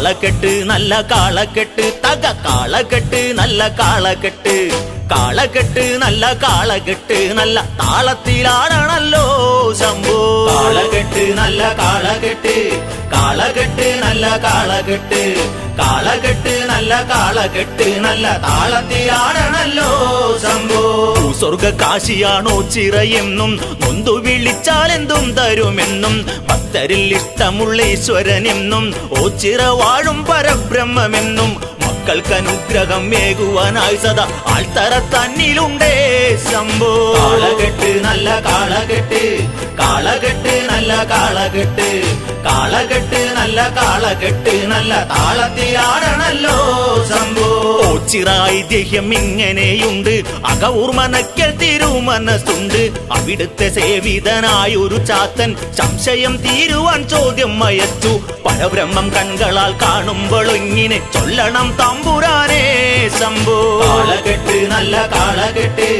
കാളകെട്ട് നല്ല കാളകെട്ട് തക കാളകെട്ട് നല്ല കാളകെട്ട് കാളകെട്ട് നല്ല കാളകെട്ട് നല്ല താളത്തിലാണല്ലോ ശംഭോ കാളകെട്ട് നല്ല കാളകെട്ട് കാളകെട്ട് നല്ല കാളകെട്ട് കാളകെട്ട് നല്ല കാളകെട്ട് നല്ല താളത്തിലാണല്ലോ ശംഭോ സ്വർഗ കാശിയാണോ ചിറയെന്നും നൊന്തു വിളിച്ചാൽ എന്തും തരുമെന്നും ഭക്തരിൽ ഇഷ്ടമുള്ള ഈശ്വരനെന്നും ഓ ചിറ വാഴും പരബ്രഹ്മമെന്നും മക്കൾക്കനുഗ്രഹം മേകുവാനായി സദാ ആൾത്തറ തന്നിലുണ്ടേ ശംഭോ കാളകെട്ട് നല്ല കാളകെട്ട് കാളകെട്ട് നല്ല കാളകെട്ട് കാളകെട്ട് നല്ല കാളകെട്ട് നല്ല താളത്തിലാണല്ലോ ശംഭോ ഓച്ചിറ ഐതിഹ്യം ഇങ്ങനെയുണ്ട് അകവൂർ മനക്കൽ തിരുമനസ്സുണ്ട് അവിടുത്തെ സേവിതനായൊരു ചാത്തൻ സംശയം തീരുവാൻ ചോദ്യം അയച്ചു പരബ്രഹ്മം കൺകളാൽ കാണുമ്പോൾ ഇങ്ങനെ ചൊല്ലണം തമ്പുരാനേ ശംഭോ കാളകെട്ട് നല്ല കാളകെട്ട്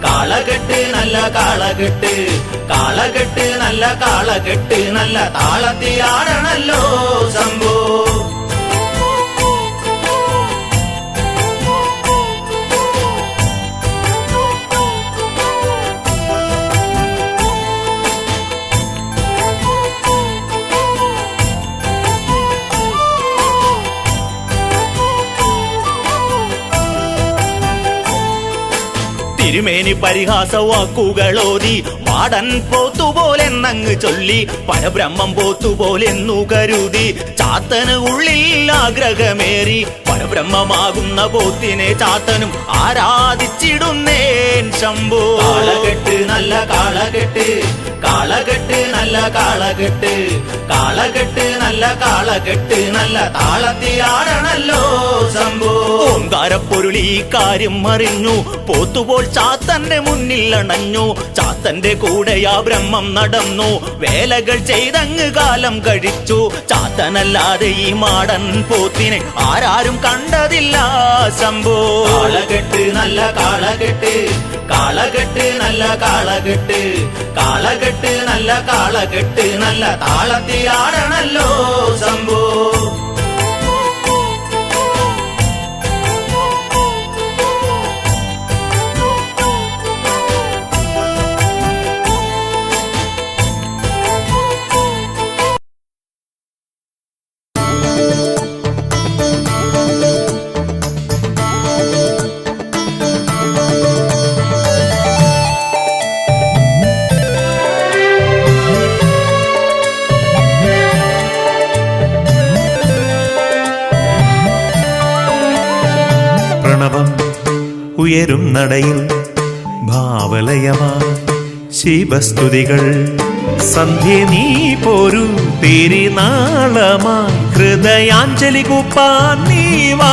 കാളകെട്ട് നല്ല കാളകെട്ട് കാളകെട്ട് നല്ല കാളകെട്ട് നല്ല താളത്തിലാണല്ലോ ശംഭോ തിരുമേനി പരിഹാസ വാക്കുകളോതി മാടൻ പോത്തുപോലെന്നങ്ങ് ചൊല്ലി പരബ്രഹ്മം പോത്തുപോലെന്നു കരുതി ചാത്തന് ഉള്ളിൽ ആഗ്രഹമേറി പരബ്രഹ്മമാകുന്ന പോത്തിനെ ചാത്തനും ആരാധിച്ചിടുന്നേൻ ശംഭോ കാളകെട്ട് നല്ല കാളകെട്ട് കാളകെട്ട് നല്ല കാളകെട്ട് കാളകെട്ട് നല്ല കാളകെട്ട് നല്ല താളത്തിലാണല്ലോ ശംഭോ ഓംകാരപ്പൊരുൾ ഈ കാര്യം അറിഞ്ഞു പോത്തുപോൽ ചാത്തന്റെ മുന്നിൽ അണഞ്ഞു ചാത്തന്റെ കൂടെയാ ബ്രഹ്മം നടന്നു വേലകൾ ചെയ്തങ്ങ് കാലം കഴിച്ചു ചാത്തനല്ലാതെ ഈ മാടൻ പോത്തിനെ ആരാരും കണ്ടതില്ല ശംഭോ കാളകെട്ട് നല്ല കാളകെട്ട് കാളകെട്ട് നല്ല കാളകെട്ട് കാളകെട്ട് നല്ല കാളകെട്ട് നല്ല താളത്തിലാണല്ലോ ശംഭോ ഉയരും നടയിൽ ഭാവലയമായി ശിവസ്തുതികൾ സന്ധ്യ നീ പോരു തിരുനാളമായി ഹൃദയാഞ്ജലി കൂപ്പാൻ നീവാ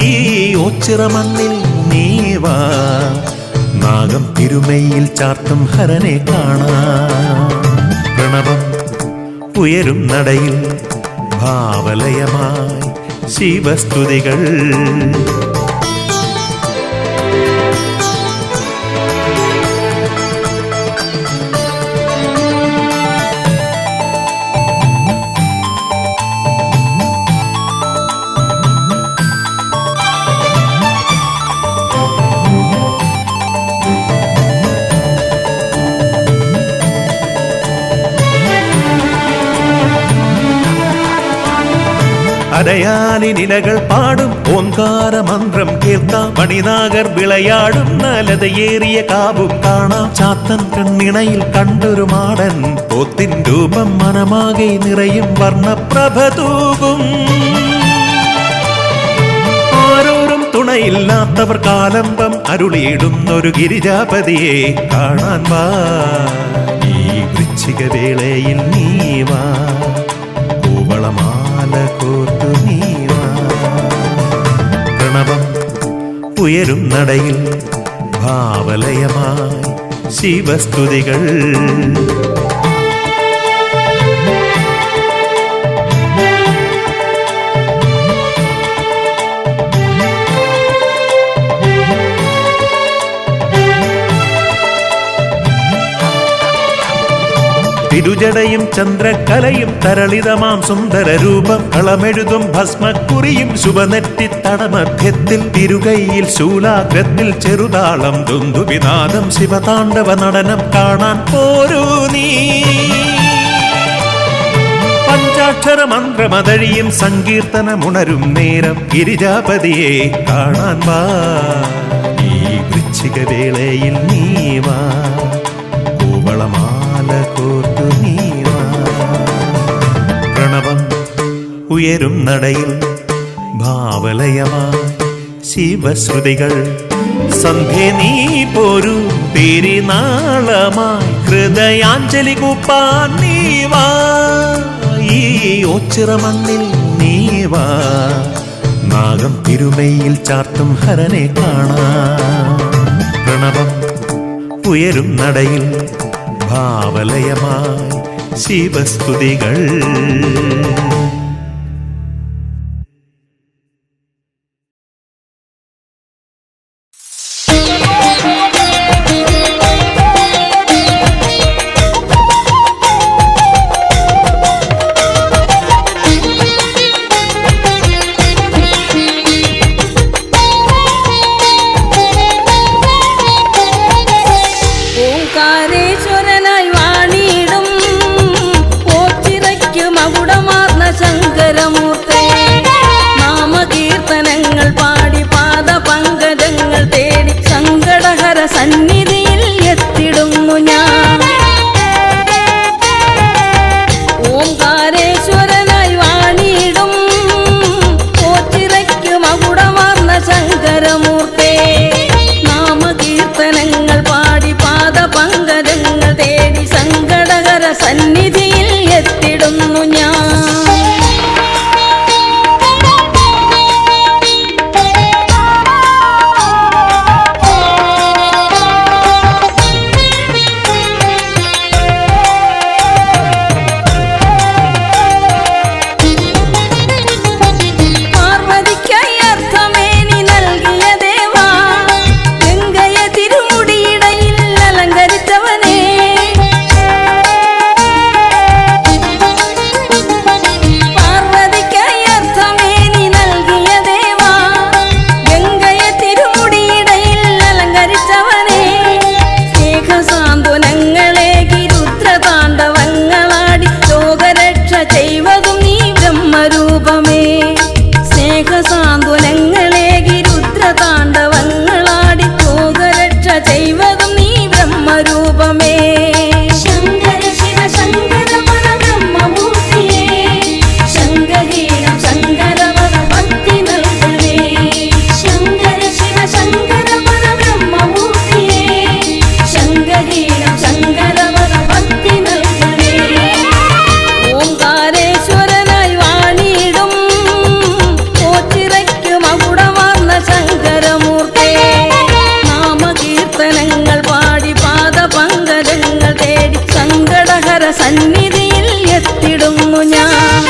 ഈ ഓച്ചിറ മണ്ണിൽ നീവാ നാഗം തിരുമയിൽ ചാർത്തും ഹരനെ കാണാം പ്രണവം ഉയരും നടയിൽ ഭാവലയമായി ശിവസ്തുതികൾ അരയാലി നിലകൾ പാടും ഓംകാര മന്ത്രം കേൾക്കാം മണിനാഗർ വിളയാടും നലതയേറിയ കാവും കാണാം ചാത്തൻ കണ്ണിണയിൽ കണ്ടൊരു മാടൻ പോത്തിൻ രൂപം മനമാകെ നിറയും വർണ്ണപ്രഭ തൂകും ആരോരും തുണയില്ലാത്തവർ കാലംബം അരുളിയിടുന്നൊരു ഗിരിജാപതിയെ കാണാൻ വാ ഈ വൃശ്ചിക വേളയിൽ നീവാ കൂവളമാല കോർത്തു നീവാ പ്രണവം ഉയരും നടയിൽ ഭാവലയമായി ശിവസ്തുതികൾ തിരുജടയും ചന്ദ്രകലയും തരളിതമാം സുന്ദര രൂപം കളമെഴുതും ഭസ്മക്കുറിയും ശുഭനെറ്റിത്തടമധ്യത്തിൽ തിരുകൈയിൽ ശൂലാഗ്രത്തിൽ ചെറുതാളം ദുന്ദുവിനാദം ശിവതാണ്ഡവ നടനം കാണാൻ പോരൂ നീ പഞ്ചാക്ഷര മന്ത്രമതഴിയും സങ്കീർത്തനമുണരും നേരം ഗിരിജാപതിയെ കാണാൻ വാ ഈ വൃശ്ചിക വേളയിൽ നീ വാ കൂവളമാല കോർത്തു നീ വാ പ്രണവം ഉയരും നടയിൽ ഭാവലയമായി ശിവശ്രുതികൾ സന്ധ്യ നീ പോരൂ തിരുനാളമായി ഹൃദയാഞ്ജലി കൂപ്പാൻ നീ വാ ഈ ഓച്ചിറ മണ്ണിൽ നീ വാ നാഗം തിരുമയിൽ ചാർത്തും ഹരനെ കാണാം പ്രണവം ഉയരും നടയിൽ ഭാവലയമായി ശിവസ്തുതികൾ സന്നിധിയിൽ എത്തിടുന്നു ഞാൻ ഓംകാരേശ്വരനായി വാണിടും ഓച്ചിറയ്ക്ക് മകുടമാർന്ന ശങ്കരമൂർത്തേ നാമകീർത്തനങ്ങൾ പാടി പാദപങ്കജങ്ങൾ തേടി സങ്കടഹര സന്നിധിയിൽ എത്തിടുന്നു ഞാൻ സന്നിധിയിൽ എത്തിടുന്നു ഞാൻ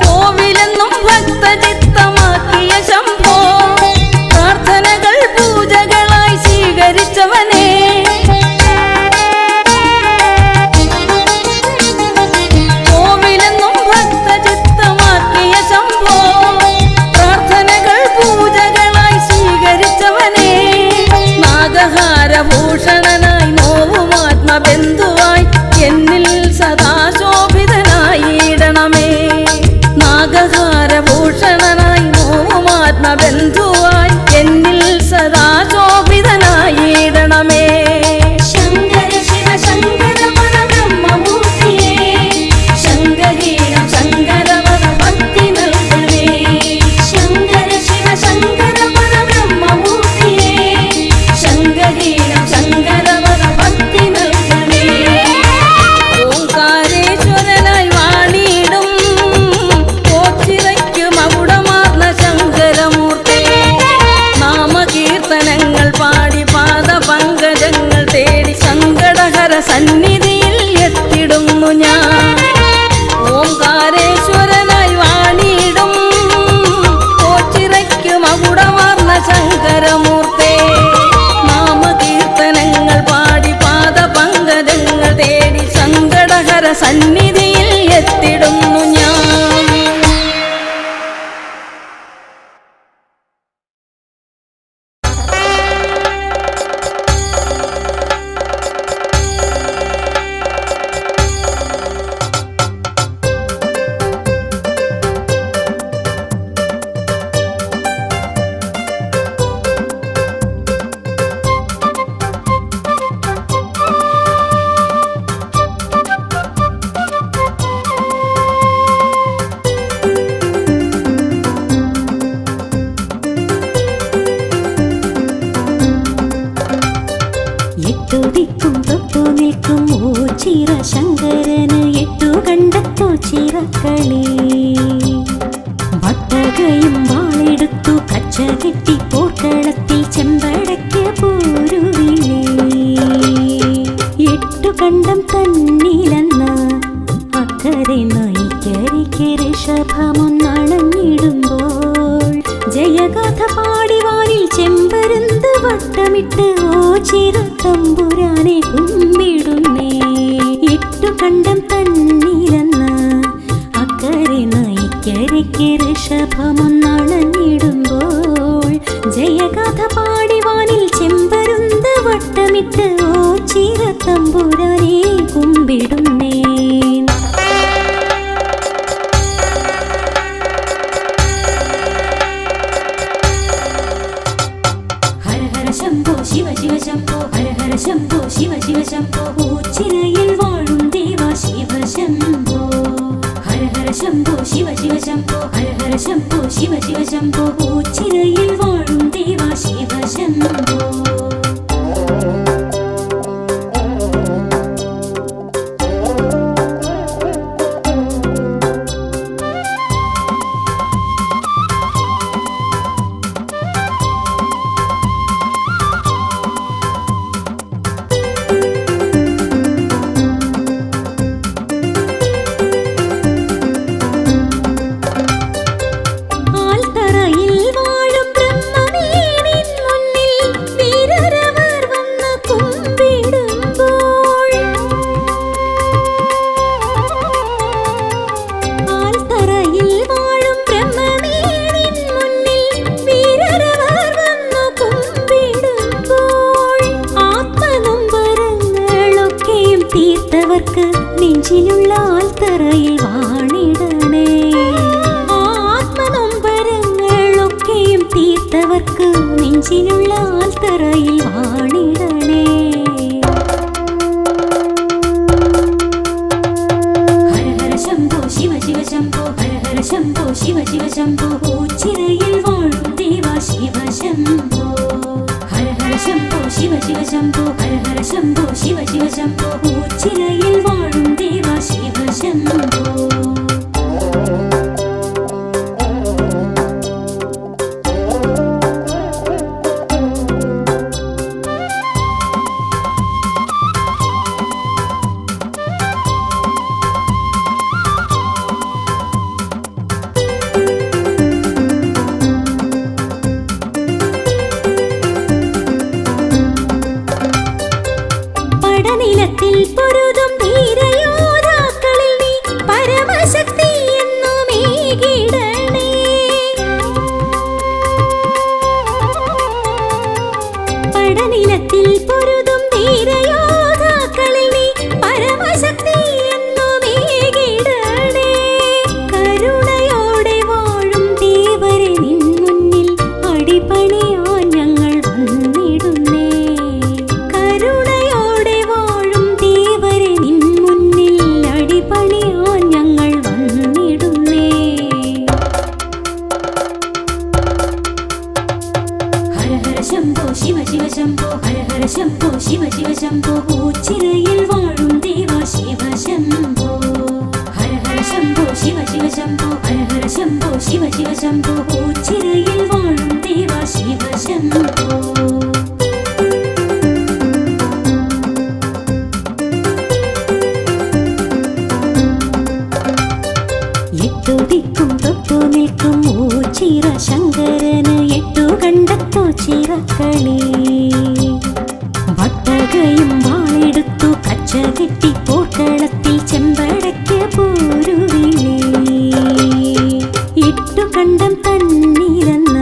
കോവിലെന്നും ഭക്തചിത്തമാക്കിയ ശംഭോ പ്രാർത്ഥനകൾ പൂജകളായി സ്വീകരിച്ചവനെ സന്നിധിയിൽ എത്തിടുന്നു ഞാൻ. എട്ടുദിക്കും തൊട്ടു നിൽക്കും ഓച്ചിറ ശങ്കരന് എട്ടു കണ്ടത്തോ ചിറക്കളി വട്ടകയും വാളെടുത്തു കച്ച കെട്ടി പോർക്കളത്തിൽ ചെമ്പടയ്ക്ക് പോരുവിളി എട്ടു കണ്ടം തന്നിലെന്ന അക്കരെ നയിക്കരിക്ക് ഋഷഭമൊന്നണഞ്ഞിടുമ്പോൾ ജയഗാഥ പാടിവാനിൽ ചെമ്പരുന്ത് വട്ടമിട്ട് ഓച്ചിറ തമ്പുരാനെ കുമ്പിടുന്നേ എട്ടു കണ്ടം തന്നിലെന്ന അക്കരെ നയിക്കരിക്ക് ഋഷഭമൊന്നണഞ്ഞിടുമ്പോൾ ജയഗാഥ പാടിവാനിൽ ചെമ്പരുന്ത് വട്ടമിട്ട് ഓച്ചിറ തമ്പുരാനെ കുമ്പിടുന്നേ. ശംഭോ ശിവ ശിവ ശംഭോ ഹര ഹര ശംഭോ ശിവ ശിവ ശംഭോ ഓച്ചിറയിൽ വാഴും ദേവ ശിവ ശംഭോ ഹര ഹര ശംഭോ ശിവ ശിവ ശംഭോ ഹര ഹര ശംഭോ ശിവ ശിവ ശംഭോ ഓച്ചിറയിൽ വാഴും ദേവ ശിവ ശംഭോ. നെഞ്ചിലുള്ള ആൽത്തറയിൽ വാണിടണേ ആത്മനൊമ്പരങ്ങളൊക്കെയും തീർത്തവർക്ക് നെഞ്ചിലുള്ള ആൽത്തറയിൽ വാണിടണേ. ഹര ഹര ശംഭോ ശിവ ശിവ ശംഭോ ഹര ഹര ശംഭോ ശിവ ശിവ ശംഭോ ഓച്ചിറയിൽ വാഴും ദേവ ശിവ ശംഭോ ഹര ഹര ശംഭോ ശിവ ശിവ ശംഭോ ഹര ഹര ശംഭോ ശിവ ശിവ ശംഭോ ഓച്ചിറയിൽ വാഴും ദേവ ശിവ ശംഭോ. പടനിലത്തിൽ പൊരുതും ധീരയോധാക്കളിൽ നീ പരമശക്തി എന്നുമേകിടണേ പടനിലത്തിൽ പൊരുതും ധീരയോധാക്കളിൽ നീ പരമശക്തി എന്നുമേകിടണേ. കരുണയോടെ വാഴും ദേവരെ നിൻ മുന്നിൽ അടിപണിയാൻ ഞങ്ങൾ വന്നിടുന്നേ കരുണയോടെ വാഴും ദേവരെ നിൻ മുന്നിൽ അടിപണിയാൻ ഞങ്ങൾ വന്നിടുന്നേ. ഹര ഹര ശംഭോ ശിവ ശിവ ശംഭോ ഹര ഹര ശംഭോ ശിവ ശിവ ശംഭോ ഓച്ചിറയിൽ വാഴും ദേവ ശിവ ശംഭോ ഹര ഹര ശംഭോ ശിവ ശിവ ശംഭോ ഹര ഹര ശംഭോ ശിവ ശിവ ശംഭോ ഓച്ചിറയിൽ വാഴും ദേവ ശിവ ശംഭോ. എട്ടുദിക്കും തൊട്ടു നിൽക്കും ഓച്ചിറ ശങ്കരന് എട്ടു കണ്ടത്തോ ചിറക്കളി വട്ടകയും വാളെടുത്തു കച്ച കെട്ടി പോർക്കളത്തിൽ ചെമ്പ പോരുവിളി ഇട്ടുകണ്ടം തന്നിലെന്ന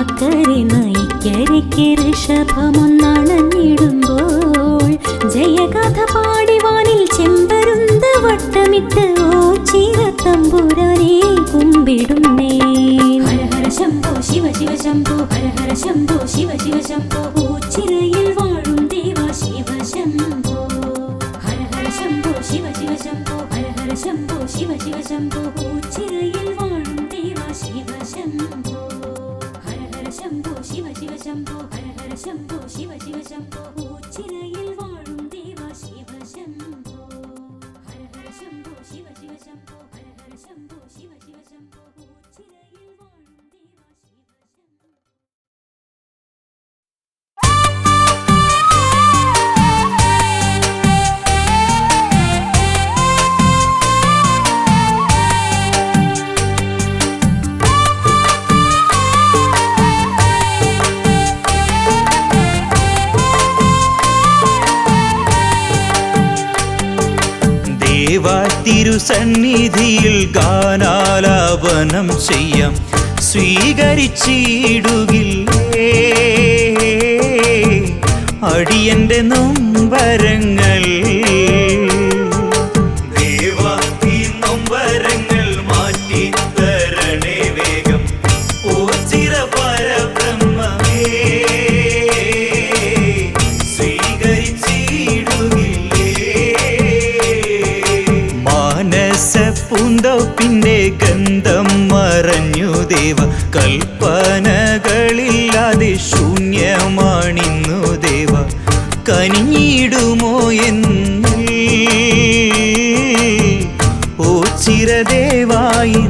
അക്കരെ നയിക്കരയ്ക്ക് ഋഷഭമൊന്നണഞ്ഞിടുമ്പോൾ ജയഗാഥ പാടിവാനിൽ ചെമ്പരുന്ത വട്ടമിട്ട് ഓ ചിരത്തമ്പുരാനെ കുമ്പിടുന്നേ. ഹര ഹര ശംഭോ ശിവ ശിവ ശംഭോ ഹര ഹര ശംഭോ ശിവ ശിവ ശംഭോ ഉച്ചിറയിൽ വാഴും ദേവ ശിവ ശംഭോ. ഹര ഹര ശംഭോ ശിവ ശിവ ശംഭോ ഹര ഹര ശംഭോ ശിവ ശിവ ശംഭോ ഉച്ചിറയിൽ വാഴും ദേവ ശിവ ശംഭോ. ഹര ഹര ശംഭോ ശിവ ശിവ ശംഭോ ഹര ഹര ശംഭോ ശിവ ശിവ ശംഭോ ഉച്ചിറയിൽ വാഴും ദേവ ശിവ ശംഭോ. ഹര ഹര ശംഭോ ശിവ ശിവ ശംഭോ ഹര ഹര ശംഭോ ശിവ ശിവ ശംഭോ ഉച്ചിറയിൽ വാഴും ദേവ ശിവ ശംഭോ. തിരുസന്നിധിയിൽ ഗാനാലാപനം ചെയ്യാം സ്വീകരിച്ചിടുകില്ലേ അടിയന്റെ നൊമ്പരങ്ങൾ. ദേവാ ഈ നൊമ്പരങ്ങൾ മാറ്റി തരണേ വേഗം ഓ ചിര പരബ്രഹ്മമേ പൂന്തോപ്പിന്റെ ഗന്ധം മറഞ്ഞു ദേവ കൽപ്പനകളില്ലാതെ ശൂന്യമാണിന്നു ദേവ കനിഞ്ഞിടുമോ എന്ന് ഓ ചിരദേവായി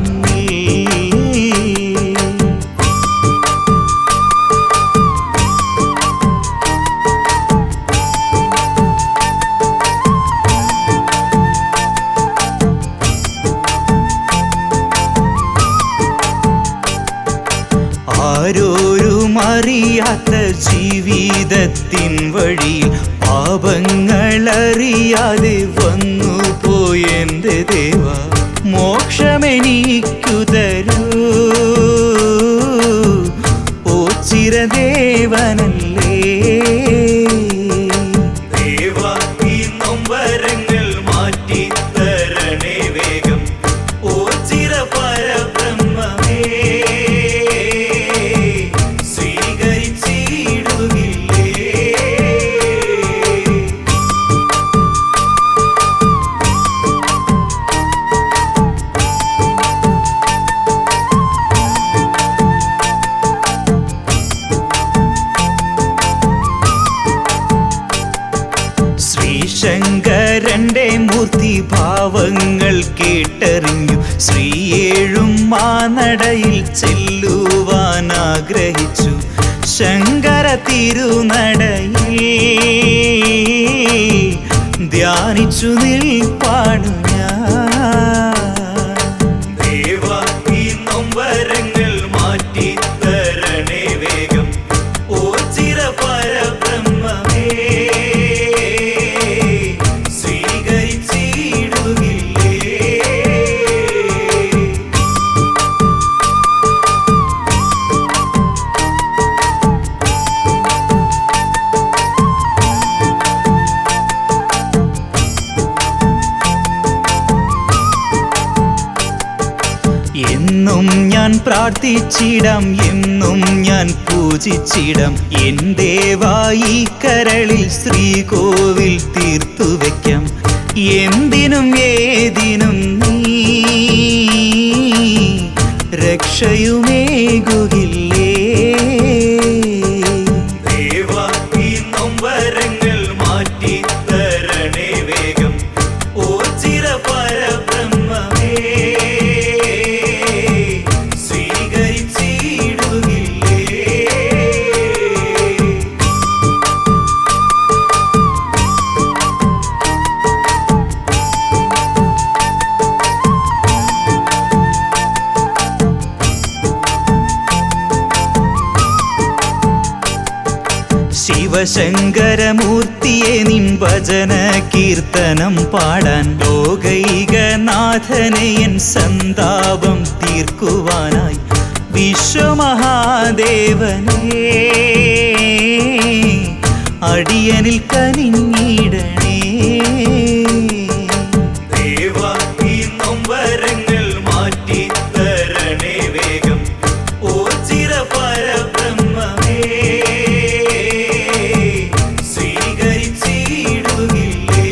ആരോരും അറിയാത്ത ജീവിതത്തിൻ വഴിയിൽ പാപങ്ങളറിയാതെ വന്നു പോയെന്റെ ദേവ മോക്ഷമെനിക്കു തരൂ ഓ ചിരദേവനല്ലേ. ദേവാ ഈ നൊമ്പരങ്ങൾ മാറ്റി തരണേ വേഗം ഓ ചിര പരബ്രഹ്മമേ ശങ്കരന്റെ മൂർത്തിഭാവങ്ങൾ കേട്ടറിഞ്ഞു ശ്രീയേഴും മാനടയിൽ ചെല്ലുവാൻ ആഗ്രഹിച്ചു ശങ്കര തിരുനടയിൽ ധ്യാനിച്ചു നിൽപ്പാണു ഞാൻ. ദേവാ ഈ നൊമ്പരങ്ങൾ മാറ്റി തരണേ വേഗം ഓ ചിര പരബ്രഹ്മമേ എന്നും ഞാൻ പ്രാർത്ഥിച്ചിടാം എന്നും ഞാൻ പൂജിച്ചിടാം എൻ ദേവായി കരളിൽ ശ്രീകോവിൽ തീർത്തു വയ്ക്കാം എന്തിനും ഏതിനും നീ രക്ഷയുമേകുകില്ലേ. ദേവാ ഈ നൊമ്പരങ്ങൾ മാറ്റി തരണേ വേഗം ഓ ചിര പരബ്രഹ്മമേ ശിവശങ്കരമൂർത്തിയെ നിൻ ഭജന കീർത്തനം പാടാൻ ലോകൈകനാഥനെ എൻ സന്താപം തീർക്കുവാനായി വിശ്വമഹാദേവനേ അടിയനിൽ കനിഞ്ഞിടണേ. ദേവാ ഈ നൊമ്പരങ്ങൾ മാറ്റി തരണേ വേഗം ഓ ചിര പരബ്രഹ്മമേ സ്വീകരിച്ചിടുകില്ലേ.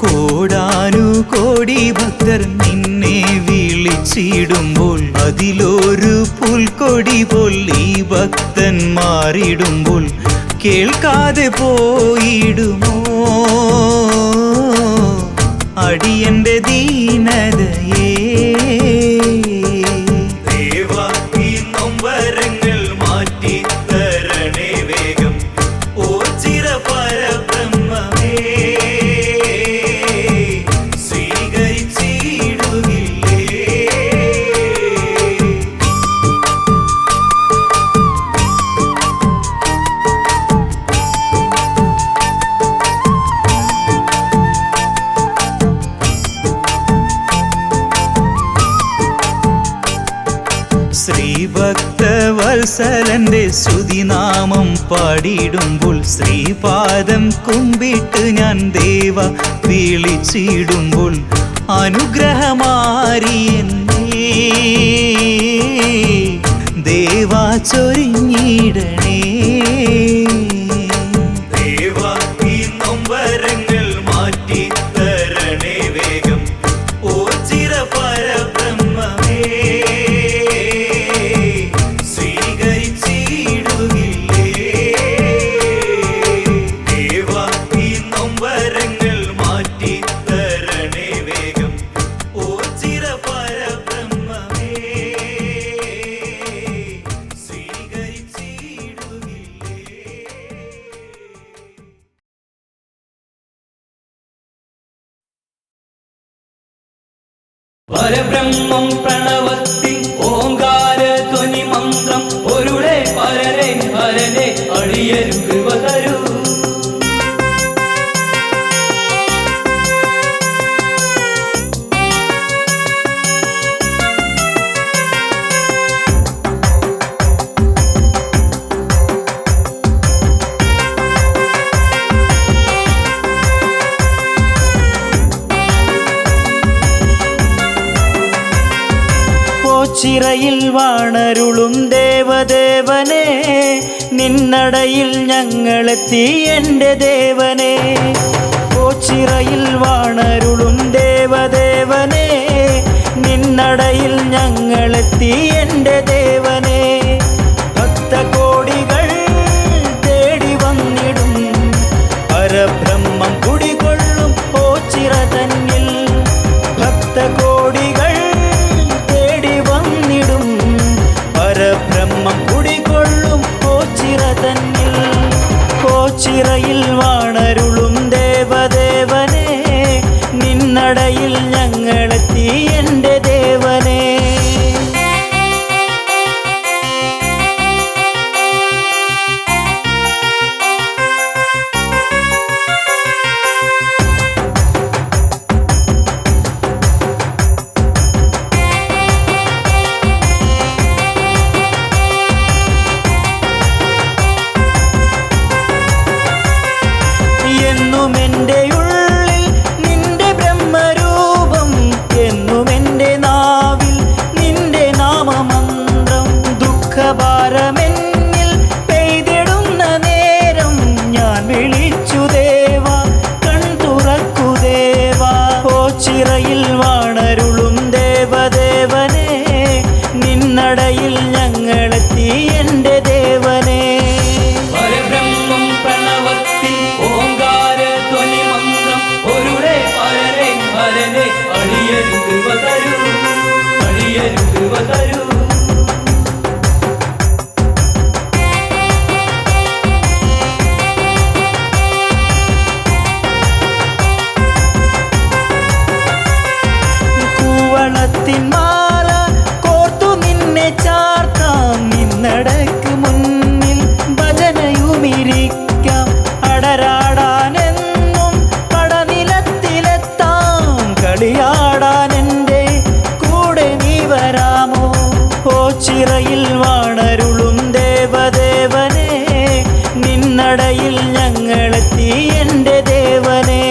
കോടാനുകോടി ഭക്തർ നിന്നെ വിളിച്ചിടുമ്പോൾ അതിലൊരു പുൽക്കൊടി പോൽ ഈ ഭക്തൻ മാറിടുമ്പോൾ കേൾക്കാതെ പോയിടുമോ അടിയന്റെ ദീനതയേ. ദേവാ ഈ നൊമ്പരങ്ങൾ മാറ്റി തരണേ വേഗം ഓ ചിര പരബ്രഹ്മമേ സ്വീകരിച്ചിടുകില്ലേ. ശ്രീഭക്തവത്സലന്റെ സ്തുതിനാമം പാടിടുമ്പോൾ ശ്രീപാദം കുമ്പിട്ട് ഞാൻ ദേവ വിളിച്ചിടുമ്പോൾ അനുഗ്രഹമാരിയെന്നേ ദേവാ ചൊരിഞ്ഞിടണേ. ദേവാ ഈ നൊമ്പരങ്ങൾ മാറ്റി തരണേ വേഗം ഓ ചിര പരബ്രഹ്മമേ സ്വീകരിച്ചിടുകില്ലേ. ദേവാ ഈ നൊമ്പരങ്ങൾ മാറ്റി തരണേ വേഗം ഓ ചിര പരബ്രഹ്മമേ സ്വീകരിച്ചിടുകില്ലേ. പരബ്രഹ്മം പ്രണവത്തിൻ ഓങ്കാര ധ്വനി മന്ത്രം ഒരുടെ പരനെ ഹരനെ അടിയരു കൃപ തരൂ. ചിറയിൽ വാണരുളും ദേവദേവനെ നിന്നടയിൽ ഞങ്ങളെത്തി എൻ്റെ ദേവനെ. ചിറയിൽ വാണരുളും ദേവദേവനെ നിന്നടയിൽ ഞങ്ങളെത്തി എൻ്റെ ദേവനെ. ഭക്തകോടികൾ തേടി വന്നിടും പരബ്രഹ്മം കുടികൊള്ളും ഓ ചിറ തന്നിൽ. ഭക്തകോടികൾ പരബ്രഹ്മം കുടികൊള്ളും ഓച്ചിറ തന്നിൽ. ഓച്ചിറയിൽ വാണരുളും ദേവദേവനെ നിന്നടയിൽ ഞങ്ങളെത്തി എൻ്റെ ദേവനെ. ചിറയിൽ വാണരുളും ദേവദേവനെ നിന്നടയിൽ ഞങ്ങളെത്തി എൻ്റെ ദേവനെ. പരബ്രഹ്മം പ്രണവത്തിൻ ഓങ്കാര ധ്വനി മന്ത്രം ഒരുടെ പരനെ ഹരനെ അടിയരു കൃപ തരൂ. അടിയരു കൃപ തരൂ. നിന്നെ ചാർത്താം നിന്നടക്ക് മുന്നിൽ ഭജനയുമിരിക്കാം അടരാടാനെന്നും പടനിലത്തിലെത്താം കളിയാടാൻ എൻ്റെ കൂടെ നീ വരാമോ ഓച്ചിറയിൽ വാണരുളും ദേവദേവനെ നിന്നടയിൽ ഞങ്ങളെത്തി എൻ്റെ ദേവനെ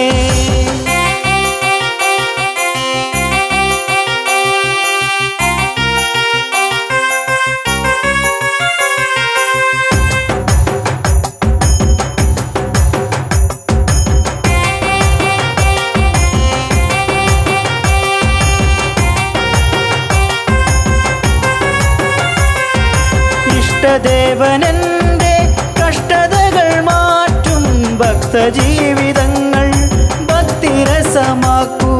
ഇഷ്ടദേവനെൻ്റെ കഷ്ടതകൾ മാറ്റും ഭക്തജീവിതങ്ങൾ ഭക്തിരസമാക്കൂ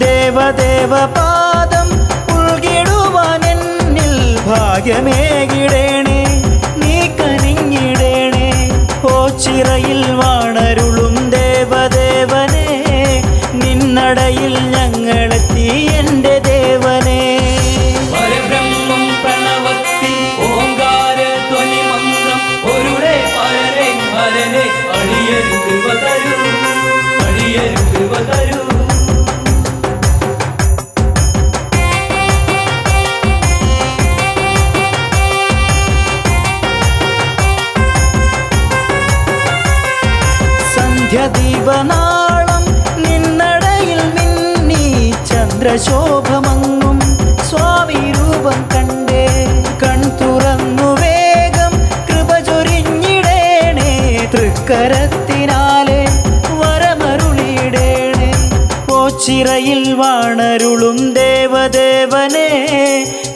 ദേവദേവ പാദം ഉൾകിടുവാൻ എന്നിൽ ഭാഗ്യമേകിടേണേ നീ കനിഞ്ഞിടേണേ ഓച്ചിറയിൽ വാണരുളും ദേവദേവനെ നിന്നടയിൽ ഞങ്ങളെത്തി എൻ്റെ ദേവനെ പരബ്രഹ്മം പ്രണവത്തിൽ ഓങ്കാര ധ്വനി മന്ത്രം ഒരുടെ പരനെ ഹരനെ അടിയരു കൃപ തരൂ അടിയരു കൃപ തരൂ സന്ധ്യദീപനാളം നിന്നടയിൽ മിന്നി ചന്ദ്രശോഭമങ്ങും സ്വാമി രൂപം കണ്ടേ കൺ തുറന്നു വേഗം കൃപ ചൊരിഞ്ഞിടേണേ തൃക്കരത്തിനാലെ വരമരുളിയിടേണേ ഓച്ചിറയിൽ വാണരുളും ദേവദേവനെ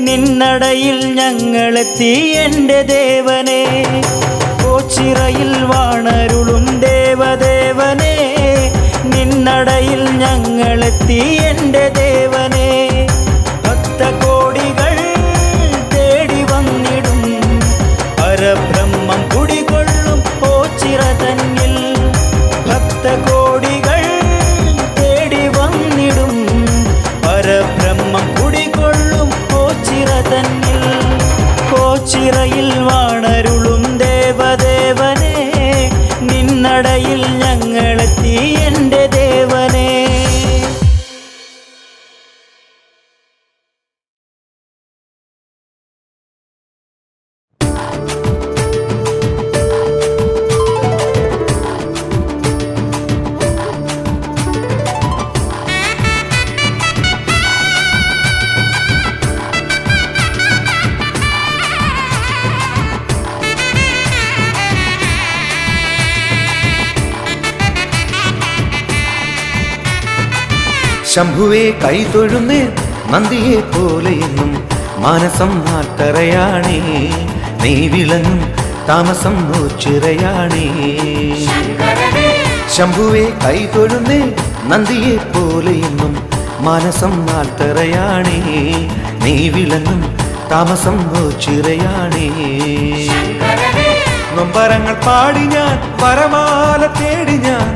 നിന്നടയിൽ ഞങ്ങളെത്തി എൻ്റെ ദേവനെ ഓച്ചിറയിൽ വാണരുളും ദേവദേവനെ നിന്നടയിൽ ഞങ്ങളെത്തി എൻ്റെ ദേവനെ ഭക്തകോടികൾ തേടി വന്നിടും പരബ്രഹ്മം കുടികൊള്ളും ഓച്ചിറ തന്നിൽ ഭക്തകോടികൾ തേടി വന്നിടും പരബ്രഹ്മം കുടികൊള്ളും ഓച്ചിറ തന്നിൽ ഓച്ചിറയിൽ വാണരുളും ദേവദേവനെ നിന്നടയിൽ ഞങ്ങളെത്തി എൻ്റെ ദേവനെ ശംഭുവേ കൈതൊഴുന്നേ നന്ദിയെ പോലെയെന്നും മാനസം നാട്ടറയാണേ നീ വിളങ്ങും താമസം ഓച്ചിറയാണേ ശംഭുവേ കൈതൊഴുന്നേ നന്ദിയെ പോലെയെന്നും മാനസം നാട്ടറയാണേ നീ വിളങ്ങും താമസം ഓച്ചിറയാണേ നൊമ്പരങ്ങൾ പാടി ഞാൻ വരമാല തേടി ഞാൻ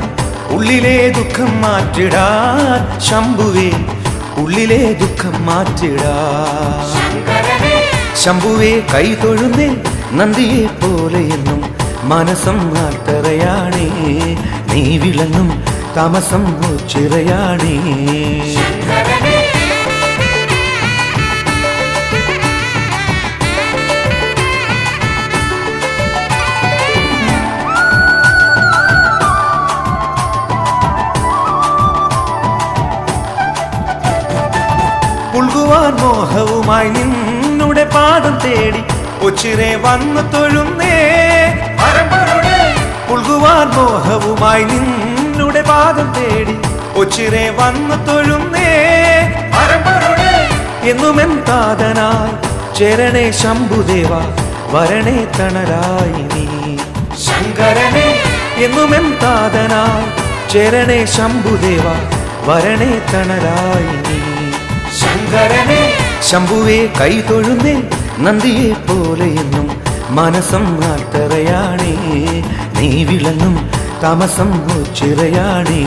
ഉള്ളിലെ ദുഃഖം മാറ്റിടാൻ ശംഭുവേ ഉള്ളിലെ ദുഃഖം മാറ്റിടാൻ ശംഭുവേ കൈതൊഴുന്നേ നന്ദിയെ പോലെയെന്നും മനസം നാട്ടറയാണേ നീ വിളങ്ങും താമസം ഓച്ചിറയാണേ പുൽകുവാൻ മോഹവുമായി നിന്നുടെ പാദം തേടി ഒച്ചിറെ വന്നു തൊഴുന്നേ പുൽകുവാൻ മോഹവുമായി നിന്നുടെ പാദം തേടി ഒച്ചിറെ വന്നു തൊഴുന്നേ എന്നുമെൻ താതനായി ചേരണേ ശംഭുദേവ വരണേ തണലായി നീ ശങ്കരനെ എന്നുമെൻ താതനായി ചേരണേ ശംഭുദേവ വരണേ തണലായി നീ ശങ്കരനെ ശംഭുവേ കൈതൊഴുന്നേ നന്ദിയെ പോലെയെന്നും മനസം നാട്ടറയാണേ നീ വിളങ്ങും താമസം ഓച്ചിറയാണേ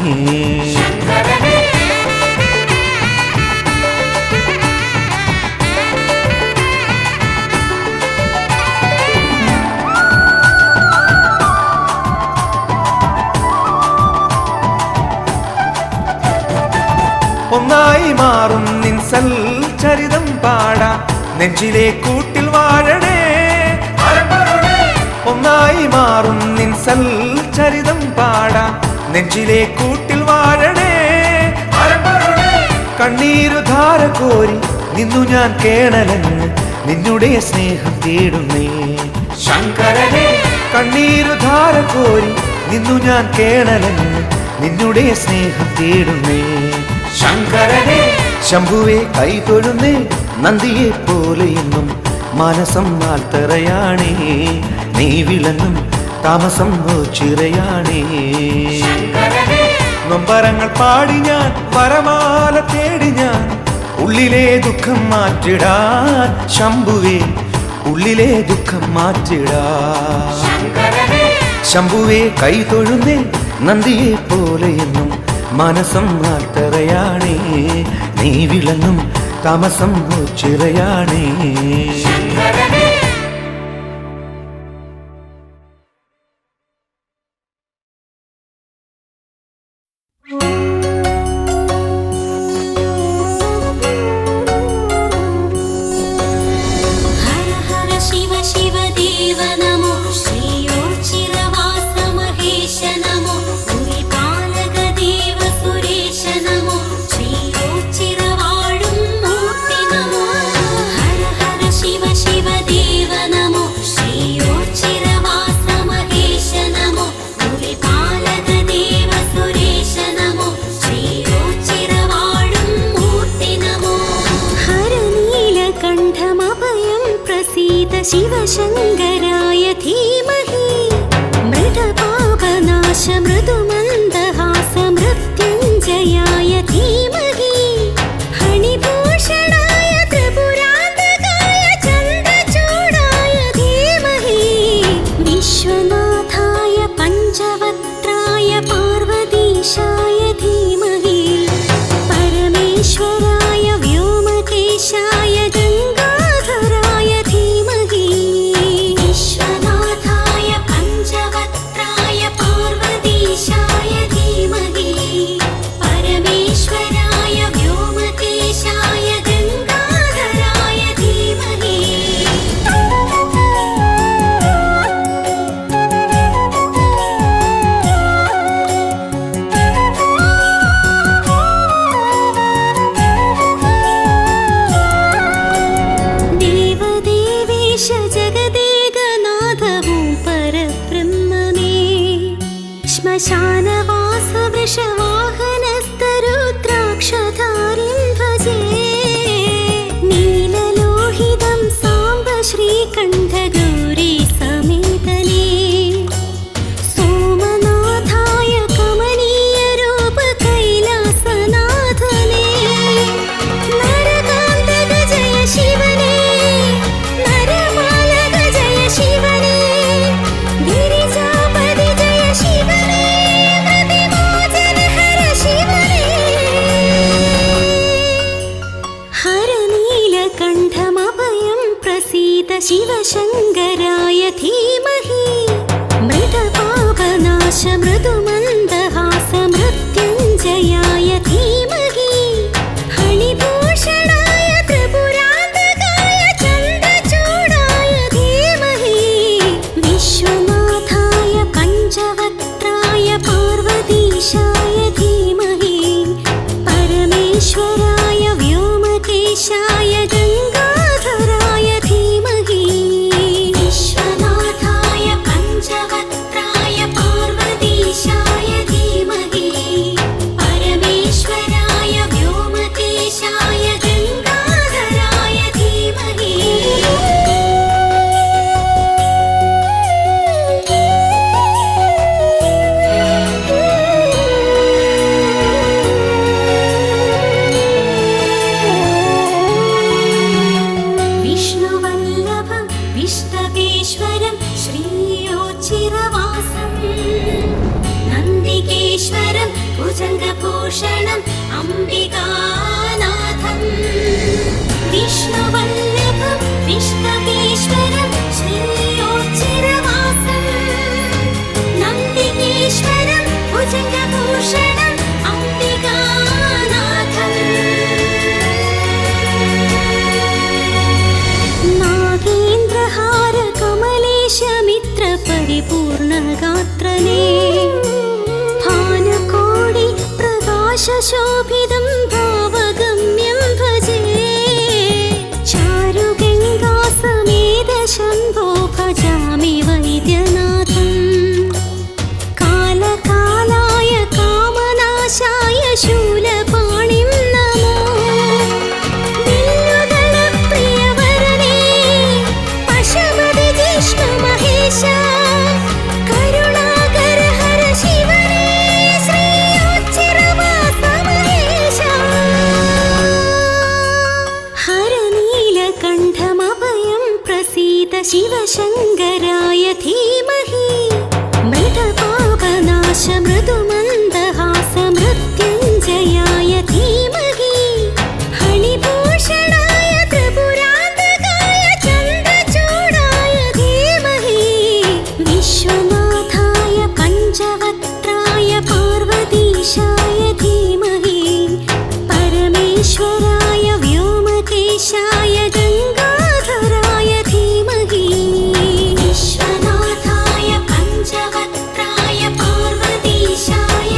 ഒന്നായി മാറും നിൻ സൽചരിതം പാടാ നെഞ്ചിലെ കൂട്ടിൽ വാഴണേ ഒന്നായി മാറും നിൻ സൽചരിതം പാടാ നെഞ്ചിലെ കൂട്ടിൽ വാഴണേ കണ്ണീരു ധാര കോരി നിന്നു ഞാൻ കേണലെന്ന് നിന്നുടെ സ്നേഹം തേടുന്നേ ശങ്കരനെ കണ്ണീരു ധാര കോരി നിന്നു ഞാൻ കേണലെന്ന് നിന്നുടെ സ്നേഹം തേടുന്നേ ശങ്കരനെ ശംഭുവെ കൈ തൊഴുന്നേ നന്ദിയെ പോലെ എന്നും മനസം ആൽത്തറയാണേ നീ വിളങ്ങും താമസം ചിറയാണേ നൊമ്പരങ്ങൾ പാടി ഞാൻ വരമാല തേടി ഞാൻ ഉള്ളിലെ ദുഃഖം മാറ്റിടാൻ ശംഭുവേ ഉള്ളിലെ ദുഃഖം മാറ്റിടാൻ ശംഭുവേ കൈ തൊഴുന്നേ നന്ദിയെ പോലെ എന്നും മനസം ആൽത്തറയാണേ നീ വിളങ്ങും താമസം ചിറയാണേ ഹര ഹര ശിവ ശിവ ദേവ നമോ ശ്രീയോച്ചിരവാസ മഹേശ നമോ ഗുരുപാലക ദേവ സുരേശ നമോ ശ്രീയോച്ചിരവാഴും മൂർത്തി നമോ ഹര ഹര ശിവ ശിവ ദേവ നമോ ശ്രീയോച്ചിരവാസ മഹേശ നമോ ഗുരുപാലക ദേവ സുരേശ നമോ ശ്രീയോച്ചിരവാഴും മൂർത്തി നമോ ഹരനീലകണ്ഠമഭയം പ്രസീത ശിവശങ്കരായ ധീമഹി മൃതപാപനാശ മൃദുമന്ദഹാസ മൃത്യുഞ്ജയായ ധീമഹി ഫണിഭൂഷണായ ത്രിപുരാന്തകായ ചന്ദ്രചൂഡായ ധീമഹി വിശ്വനാഥായ പഞ്ചവക്ത്രായ പാർവതീശായ ധീമഹി പരമേശ്വരായ വ്യോമകേശായ ഗംഗാധരായ ധീമഹി വിശ്വനാഥായ പഞ്ചവക്ത്രായ പാർവതീശായ ധീമഹി പരമേശ്വരായ വ്യോമകേശായ ഗംഗാധരായ ധീമഹി ദേവദേവേശ ജഗദേകനാഥവും പരബ്രഹ്മമേ ശ്മശാനവാസ വൃഷവാഹനസ്തരുദ്രാക്ഷധാരിം ഭജേ നീലലോഹിതം സാംബ ശ്രീകണ്ഠ ഗൗരീ സമേതനേ സോമനാഥായ കമനീയ രൂപ കൈലാസനാഥനേ നരകാന്തക ജയ ശിവനേ നരമാലക ജയ ശിവനേ ഗിരിജാപതി ജയ ശിവനേ പ്രതിമോചന ഹര ശിവനേ ഹരനീലകണ്ഠമഭയം പ്രസീത ശിവശങ്കരായ ധീമഹി മൃതപാപനാശ മൃദുമന്ദഹാസ മൃത്യുഞ്ജയായ ധീമഹി ഫണിഭൂഷണായ ത്രിപുരാന്തകായ ചന്ദ്രചൂഡായ ധീമഹി വിശ്വനാഥായ പഞ്ചവക്ത്രായ പാർവതീശായ ധീമഹി പരമേശ്വരായ വ്യോമകേശായ ഗംഗാധരായ ധീമഹി വിശ്വനാഥായ പഞ്ചവക്ത്രായ പാർവതീശായ ധീമഹി പരമേശ്വരായ വ്യോമകേശായ ഗംഗാധരായ ധീമഹി വിഷ്ണുവല്ലഭം വിഷ്ണവേശ്വരം ശ്രീയോച്ചിരവാസം നന്ദികേശ്വരം ഭുജംഗഭൂഷണം അംബികാനാഥം വിഷ്ണുവല്ലഭം വിഷ്ണവേശ്വരം ശ്രീയോച്ചിരവാസം നന്ദികേശ്വരം ഭുജംഗഭൂഷണം അംബികാനാഥം പരിപൂർണഗാത്രനേ ഭാനുകോടി പ്രകാശശോഭിതം ഭാവഗമ്യം ഭജേ ചാരുഗംഗാസമേത ശംഭോ ഭജാമി വൈദ്യനാഥം കാലകാലായ കാമനാശായ ശൂലപാണിം നമോ ദില്ലുദളപ്രിയവരനേ പശുപതി ജിഷ്ണു മഹേശ കരുണാകര ഹര ശിവനേ ശ്രീ ഉച്ചിരവാസ മഹേശ ഹരനീലകണ്ഠമഭയം പ്രസീത ശിവശങ്കരായ ധീമഹി മൃതപാപനാശ മൃദുമന്ദഹാസ മൃത്യുഞ്ജയായ ധീമഹി ഫണിഭൂഷണായ ത്രിപുരാന്തകായ ചന്ദ്രചൂഡായ ധീമഹി വിശ്വനാഥായ പഞ്ചവക്ത്രായ പാർവതീശായ ധീമഹി പരമേശ്വരായ വ്യോമകേശായ ഗംഗാധരായ ധീമഹി വിശ്വനാഥായ പഞ്ചവക്ത്രായ പാർവതീശായ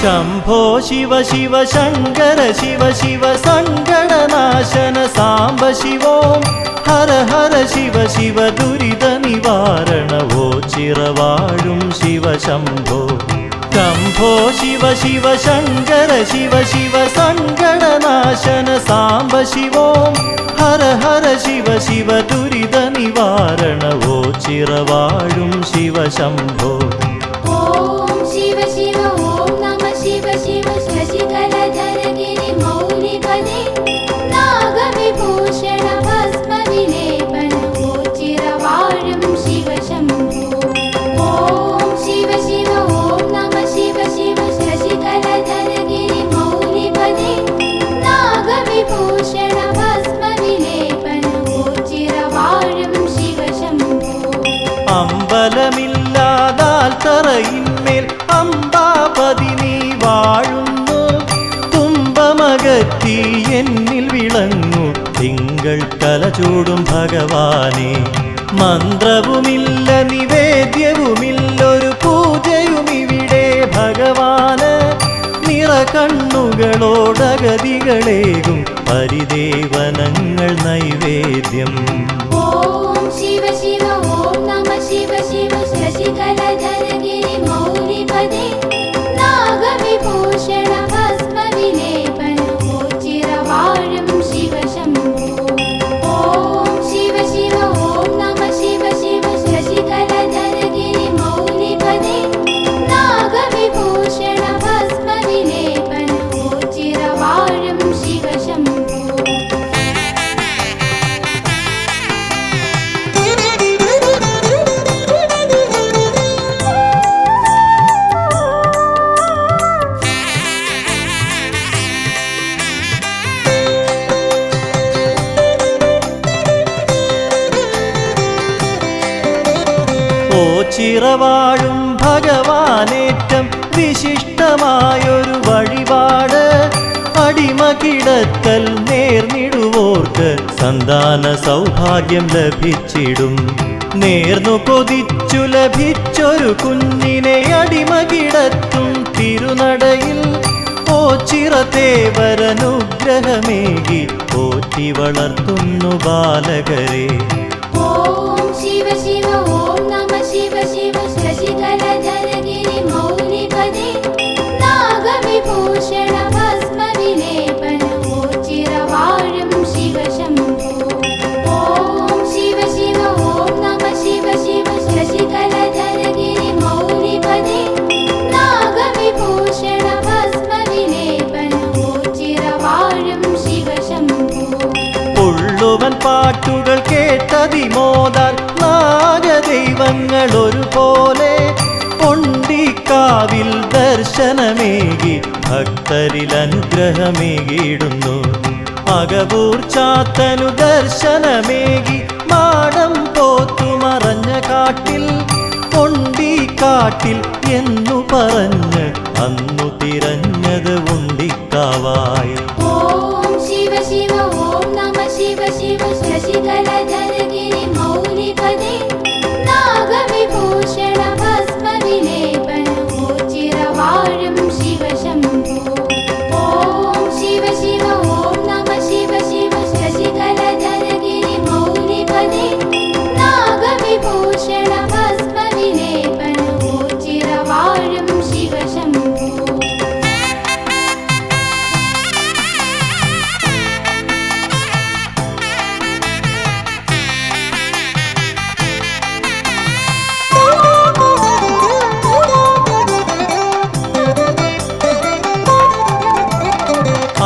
ശംഭോ ശിവ ശിവ ശങ്കര ശിവ ശിവ സങ്കടനാശന സാംബ ശിവോം ഹര ഹര ശിവ ശിവ ദുരിത നിവാരണവോ ചിറവാഴും ശിവ ശംഭോ ശംഭോ ശിവ ശിവ ശങ്കര ശിവ ശിവ സങ്കടനാശന സാംബ ശിവോം ഹര ഹര ശിവ ശിവ ദുരിത നിവാരണവോ ചിറവാഴും ശിവ ശംഭോ ഓം ശിവ ശിവ ഓം നമ ശിവ ശിവ ശശികലധര ഗിരി മൗലിപദേ നാഗവിഭൂഷണ ഭസ്മ വിലേപന ചിരവാഴും ശിവ ശംഭോ ഓം ശിവ ശിവ ഓം നമ ശിവ ശിവ ശശികലധര ഗിരി മൗലിപദേ നാഗവിഭൂഷണ ഭസ്മ വിലേപന ചിരവാഴും ശിവ ശംഭോ അമ്പലമില്ലാതാൽ തറയിന്മേൽ അംബാപതി നീ വാഴുന്നു തുമ്പമകറ്റി എന്നിൽ വിളങ്ങു തിങ്കൾ കലചൂടും ഭഗവാനെ മന്ത്രവുമില്ല നിവേദ്യവുമില്ലൊരു പൂജയുമിവിടെ ഭഗവാന് നിറകണ്ണുകളോടഗതികളേകും പരിദേവനങ്ങൾ നൈവേദ്യം ഓം ശിവ ശിവ ഓം നമ ശിവ ശിവ ശശികലധര ഗിരി മൗലിപദേ നാഗവിഭൂഷണ ഭസ്മ വിലേപന ചിരവാഴും ശിവ ശംഭോ ഓം ശിവ ശിവ ഓം നമ ശിവ ശിവ ശശികലധര ഗിരി മൗലിപദേ നാഗവിഭൂഷണ ഭസ്മ വിലേപന ചിരവാഴും ശിവ ശംഭോ ഓ ചിറവാഴും ഭഗവാനേറ്റം വിശിഷ്ടമായൊരു വഴിപാട് അടിമ കിടത്തൽ നേർന്നിടുവോർക്ക് സന്താന സൗഭാഗ്യം ലഭിച്ചിടും നേർന്നു കൊതിച്ചു ലഭിച്ചൊരു കുഞ്ഞിനെ അടിമ കിടത്തും തിരുനടയിൽ ഓ ചിറതേവരനുഗ്രഹമേകി പോറ്റി വളർത്തുന്നു ബാലകരെ ഓം ശിവ ശിവ ഓം നമ ശിവ ശിവ ശശികലധര ഗിരി മൗലിപദേ നാഗവിഭൂഷണ ഭസ്മ വിലേപന ചിരവാഴും ശിവ ശംഭോ ഓം ശിവ ശിവ ഓം നമ ശിവ ശിവ ശശികലധര ഗിരി മൗലിപദേ നാഗവിഭൂഷണ ഭസ്മ വിലേപന ചിരവാഴും ശിവ ശംഭോ ഉള്ളുവൻ പാട്ടുകൾ കേട്ടതിമോദാൽ നാഗദൈവങ്ങൾ ഒരുപോലെ പൊണ്ടിക്കാവിൽ ദർശനമേകി ഭക്തരിൽ അനുഗ്രഹമേകിയിടുന്നു അകവൂർ ചാത്തനു ദർശനമേകി മാടം പോത്തു മറഞ്ഞ കാട്ടിൽ പൊണ്ടിക്കാട്ടിൽ എന്നു പറഞ്ഞ് അന്നു തിരഞ്ഞത് ഉണ്ടിക്കാവായി ഓം ശിവ ശിവ ഓം നമ ശിവ ശിവ ശശികലധര ഗിരി മൗലിപദേ നാഗവിഭൂഷണ ഭസ്മ വിലേപന ചിരവാഴും ശിവ ശംഭോ ഓം ശിവ ശിവ ഓം നമ ശിവ ശിവ ശശികലധര ഗിരി മൗലിപദേ നാഗവിഭൂഷണ ഭസ്മ വിലേപന ചിരവാഴും ശിവ ശംഭോ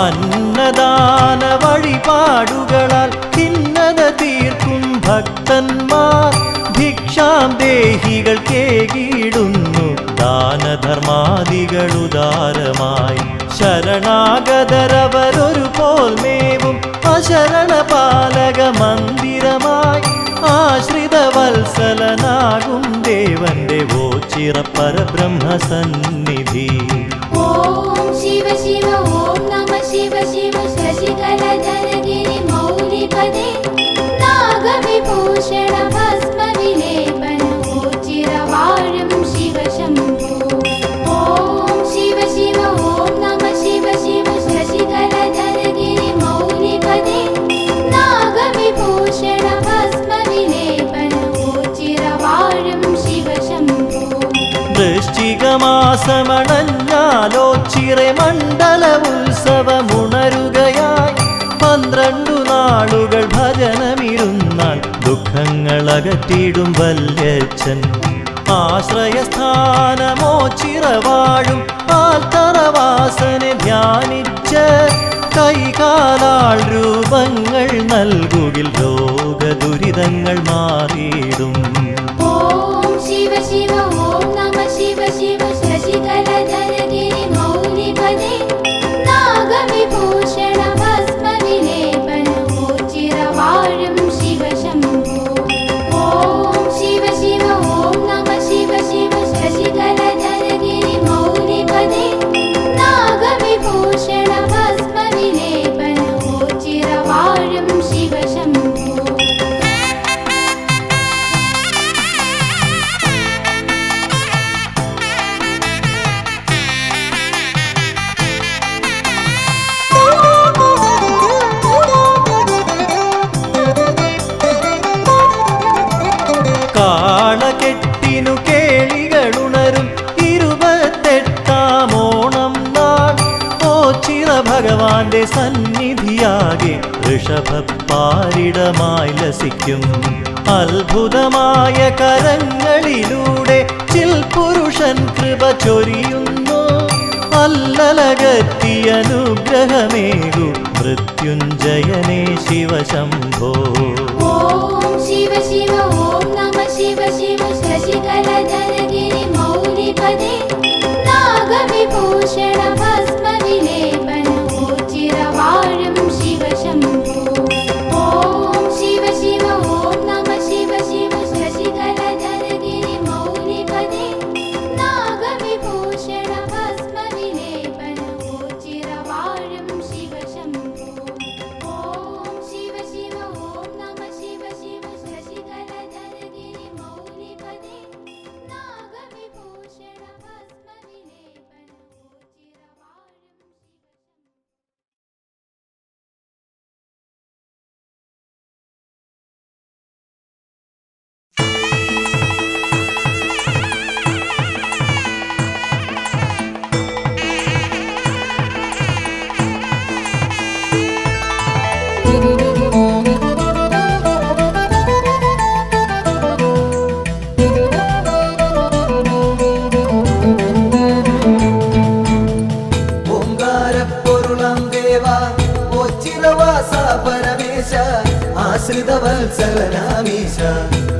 അന്നദാന വഴിപാടുകളാൽ ഭിന്നത തീർക്കും ഭക്തന്മാർ ഭിക്ഷാം ദേഹികൾ കേകിടുന്നു ദാനധർമാദികളുദാരമായി ശരണാഗതരവരൊരു പോൽ മേവും അശരണ പാലക മന്ദിരമായി ആശ്രിത വത്സലനാകും ദേവന്റെ ഓച്ചിറ പരബ്രഹ്മസന്നിധി ഓം ശിവ ശിവ ഓം നമ ശിവ ശിവ ശശികലധര ഗിരി മൗലിപദേ നാഗവിഭൂഷണ ഭസ്മ വിലേപന ചിരവാഴും ശിവ ശംഭോ ഓം ശിവ ശിവ ചിങ്ങമാസമണഞ്ഞാലോ ചിറെ മണ്ഡല ഉത്സവമുണരുകയായി 12 നാളുകൾ ഭജനമിരുന്നാൽ ദുഃഖങ്ങളകറ്റിടും വല്യച്ഛൻ ആശ്രയസ്ഥാനമോ ചിറവാഴും ആൽത്തറവാസനെ ധ്യാനിച്ച് കൈകാലാൾ രൂപങ്ങൾ നൽകുകിൽ രോഗദുരിതങ്ങൾ മാറിയിടും. ഓം ശിവ ശിവ ഓം നമ ശിവ ശിവ ശശികലധരഗിരി മൗലിപദേ നാഗവിഭൂഷണ ഭസ്മവിലേപന ചിരവാഴും ശിവ ശംഭോ. ഓം ശിവ ശിവ ഓം നമ ശിവ ശിവ ശശികലധരഗിരി മൗലിപദേ നാഗവിഭൂഷണ ഭസ്മവിലേപന ചിരവാഴും ശിവ ശംഭോ. കാളകെട്ടിനു കേളികളുണരും 28-ാം ഓണം നാൾ ഓച്ചിറ ഭഗവാന്റെ സന്നിധിയാകെ ഋഷഭപ്പാരിടമായി ലസിക്കും. അത്ഭുതമായ കരങ്ങളിലൂടെ ചിൽപുരുഷൻ കൃപ ചൊരിയുന്നു. അല്ലലകത്തിയ അനുഗ്രഹമേകു മൃത്യുഞ്ജയനേ ശിവശംഭോ. ഓം ശിവ ശിവ ഓം നമ ശിവ ശിവ ശശികലധരഗിരി മൗലിപദേ നാഗവിഭൂഷണ ഭസ്മവിലേപന ചിരവാഴും ശിവ ശംഭോ. ഓം ശിവ ശിവ ഓം നമ ശിവ ശിവ ശശികലധരഗിരി മൗലിപദേ നാഗവിഭൂഷണ ഭസ്മവിലേപന ചിരവാഴും ശിവ ശംഭോ. ഓം ശിവ ശിവ ഓം നമ ശിവ ശിവ ശശികലധരഗിരി മൗലിപദേ നാഗവിഭൂഷണ ഭസ്മവിലേപന ചിരവാഴും ശിവ ഓംകാരപ്പൊരുളാം ദേവാ ഓച്ചിറവാസ പരമേശ ആശ്രിതവത്സലനാമീശ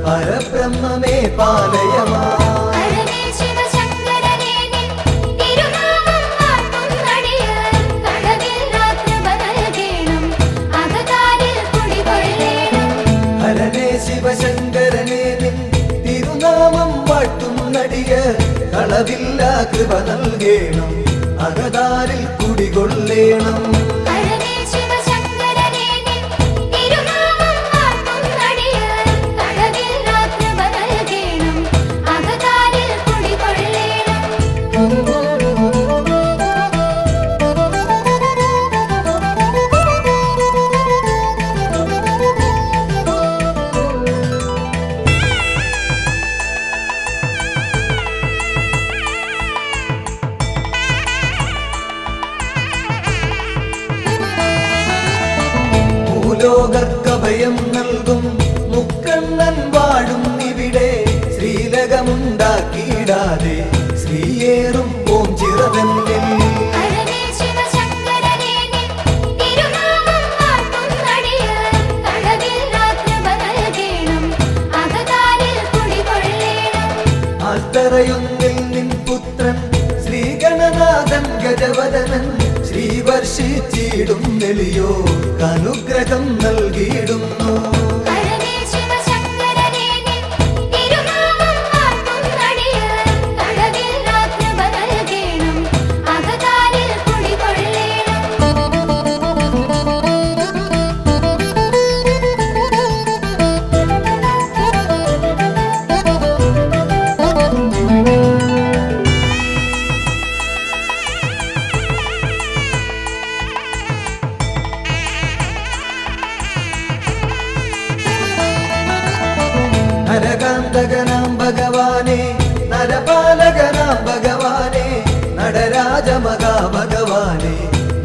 പരബ്രഹ്മമേ പാലയമാ. ഹരനേ ശിവശങ്കരനേ നിൻ തിരുനാമം വാഴ്ത്തുന്നടിയാർ കടവിൽ രാത്രിപ നൽകേണം അകതാരിൽ കുടികൊള്ളേണം. ഹരനേ ശിവശങ്കരനേ നിൻ തിരുനാമം വാഴ്ത്തുന്നടിയ കളവില്ല കൃപ നൽകേണം അകതാരിൽ കുടികൊള്ളേണം. ഹരനേ ശിവശങ്കരനേ നിൻ തിരുനാമം വാഴ്ത്തുന്നടിയാർ കടവിൽ രാത്രിപ നൽകേണം അകതാരിൽ കുടികൊള്ളേണം. ഭൂലോകർക്കഭയം നൽകും മുക്കണ്ണൻ വാഴും ഇവിടെ ശ്രീലകമുണ്ടാക്കിയിടാതെ ശ്രീയേറും ഓം ചിറതന്നിൽ. ഹരനേ ശിവശങ്കരനേ നിൻ തിരുനാമം വാഴ്ത്തുന്നടിയാർ കടവിൽ രാത്രിപ നൽകേണം അകതാരിൽ കുടികൊള്ളേണം. ആൽത്തറയൊന്നിൽ നിൻ പുത്രൻ ശ്രീഗണനാഥൻ ഗജവദനൻ ശ്രീവർഷിച്ചിടും നെളിയോ അനുഗ്രഹം നൽകിയിടുന്നു. ഹരനേ ശിവശങ്കരനേ നിൻ തിരുനാമം വാഴ്ത്തുന്നടിയാർ കടവിൽ രാത്രിപ നൽകേണം അകതാരിൽ കുടികൊള്ളേണം. നരകാന്തകനാം ഭഗവാനെ നരപാലകനാം ഭഗവാൻ രാജമഹാഭഗവാനെ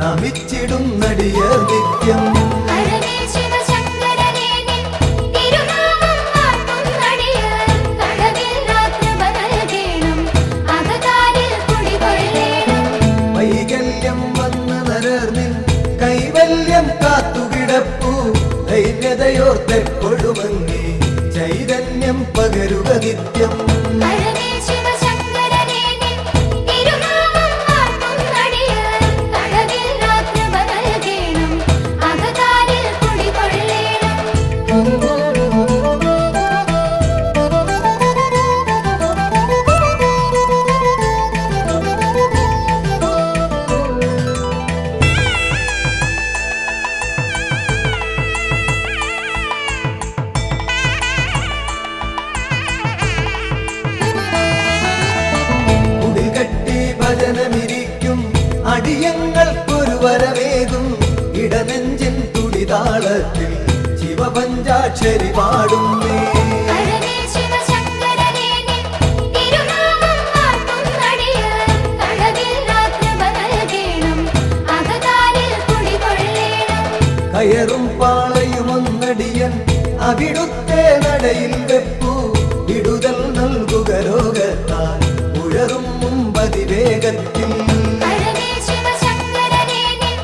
നമിച്ചിടുന്നടിയർ നിത്യം. ഹരനേ ശിവശങ്കരനേ നിൻ തിരുനാമം വാഴ്ത്തുന്നടിയർ കടവില്ലാത്ത നൽകേണം അകതാരിൽ കുടികൊള്ളേണം. വൈകല്യം വന്ന നരർ നിൻ കൈവല്യം കാത്തുകിടപ്പു ദൈന്യതയോർത്തെപ്പൊഴുമങ്ങി ചൈതന്യം പകരുക നിത്യം. ഹരനേ ശിവശങ്കരനേ നിൻ തിരുനാമം വാഴ്ത്തുന്നടിയർ കടവില്ലാത്ത നൽകേണം അകതാരിൽ കുടികൊള്ളേണം. കുടികെട്ടി ഭജനമിരിക്കും അടിയങ്ങൾക്കൊരു വരവേകും ഇടനെഞ്ചിൻ തുടിതാളത്തിൽ ശിവപഞ്ചാക്ഷരി പാടുന്നേ. ഹരനേ ശിവശങ്കരനേ നിൻ തിരുനാമം വാഴ്ത്തുന്നടിയർ കടവില്ലാത്ത നൽകേണം അകതാരിൽ കുടികൊള്ളേണം. കയറും പാളയുമൊന്നടിയൻ അവിടുത്തെ നടയിൽ വെപ്പു വിടുതൽ നൽകുക രോഗത്താൽ ഉഴറും മുമ്പതിവേഗത്തിൽ. ഹരനേ ശിവശങ്കരനേ നിൻ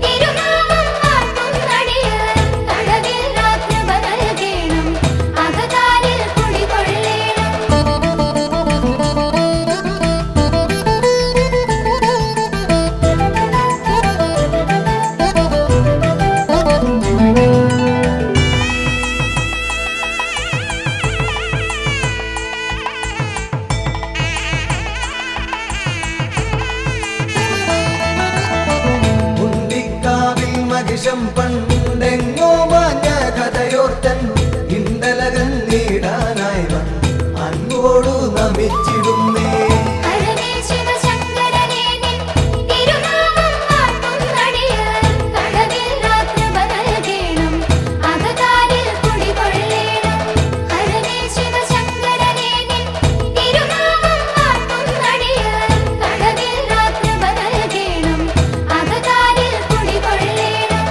തിരുനാമം വാഴ്ത്തുന്നടിയർ കടവില്ലാത്ത നൽകേണം അകതാരിൽ കുടികൊള്ളേണം. മുണ്ടിക്കാവിൽ മഹിഷം പണ്ടെങ്ങോ മാഞ്ഞ കഥയോർത്തൻ ഇണ്ടലകന്നീടാനായി വന്ന് അങ്ങോടു നമിച്ചിടുന്നേ. ഹരനേ ശിവശങ്കരനേ നിൻ തിരുനാമം വാഴ്ത്തുന്നടിയർ കടവില്ലാത്ത നൽകേണം അകതാരിൽ കുടികൊള്ളേണം. ഹരനേ ശിവശങ്കരനേ നിൻ തിരുനാമം വാഴ്ത്തുന്നടിയർ കടവില്ലാത്ത നൽകേണം അകതാരിൽ കുടികൊള്ളേണം.